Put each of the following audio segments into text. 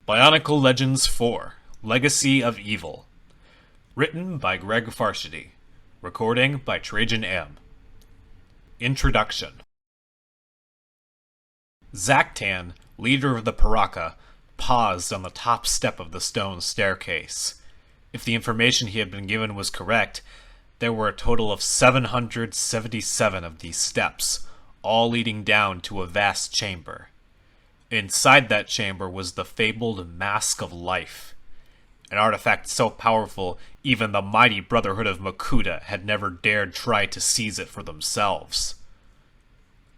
Bionicle Legends 4 Legacy of Evil. Written by Greg Farshidi. Recording by Trajan M. Introduction. Zaktan, leader of the Paraka, paused on the top step of the stone staircase. If the information he had been given was correct, there were a total of 777 of these steps, all leading down to a vast chamber. Inside that chamber was the fabled Mask of Life, an artifact so powerful even the mighty Brotherhood of Makuta had never dared try to seize it for themselves.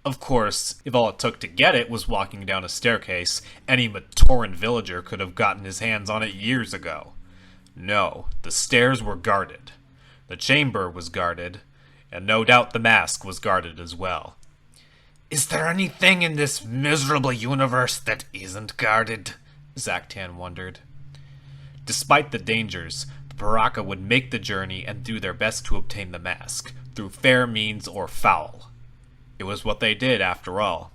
Of course, if all it took to get it was walking down a staircase, any Matoran villager could have gotten his hands on it years ago. No, the stairs were guarded. The chamber was guarded, and no doubt the mask was guarded as well. Is there anything in this miserable universe that isn't guarded? Zaktan wondered. Despite the dangers, the Paraka would make the journey and do their best to obtain the mask, through fair means or foul. It was what they did, after all.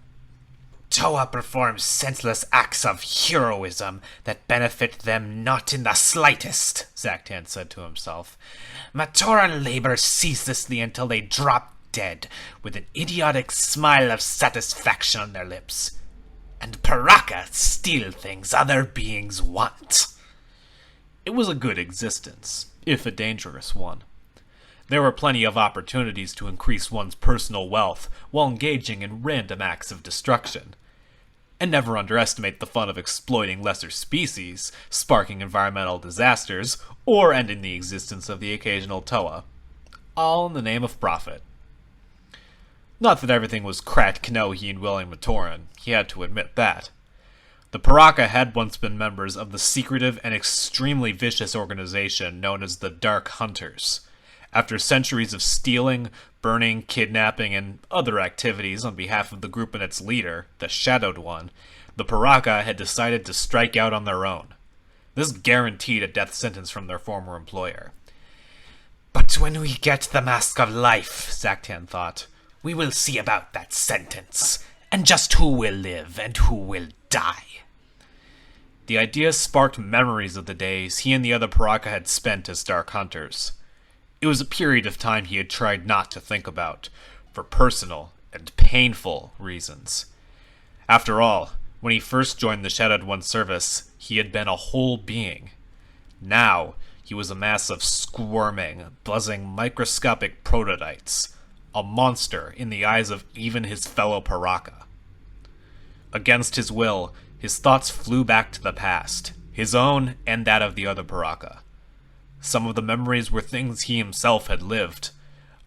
Toa performs senseless acts of heroism that benefit them not in the slightest, Zaktan said to himself. Matoran labor ceaselessly until they drop dead, with an idiotic smile of satisfaction on their lips. And Paraka steal things other beings want. It was a good existence, if a dangerous one. There were plenty of opportunities to increase one's personal wealth while engaging in random acts of destruction. And never underestimate the fun of exploiting lesser species, sparking environmental disasters, or ending the existence of the occasional Toa. All in the name of profit. Not that everything was cracked Kanohi and willing Matoran, he had to admit that. The Paraka had once been members of the secretive and extremely vicious organization known as the Dark Hunters. After centuries of stealing, burning, kidnapping, and other activities on behalf of the group and its leader, the Shadowed One, the Paraka had decided to strike out on their own. This guaranteed a death sentence from their former employer. But when we get the Mask of Life, Zaktan thought, we will see about that sentence, and just who will live and who will die. The idea sparked memories of the days he and the other Paraka had spent as Dark Hunters. It was a period of time he had tried not to think about, for personal and painful reasons. After all, when he first joined the Shadowed One service, he had been a whole being. Now, he was a mass of squirming, buzzing microscopic prototypes, a monster in the eyes of even his fellow Paraka. Against his will, his thoughts flew back to the past, his own and that of the other Paraka. Some of the memories were things he himself had lived,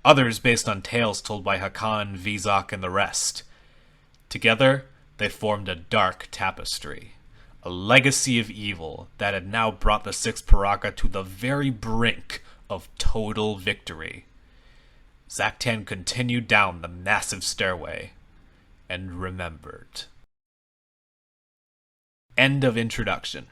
others based on tales told by Hakan, Vizak, and the rest. Together, they formed a dark tapestry, a legacy of evil that had now brought the sixth Paraka to the very brink of total victory. Zaktan continued down the massive stairway, and remembered. End of introduction.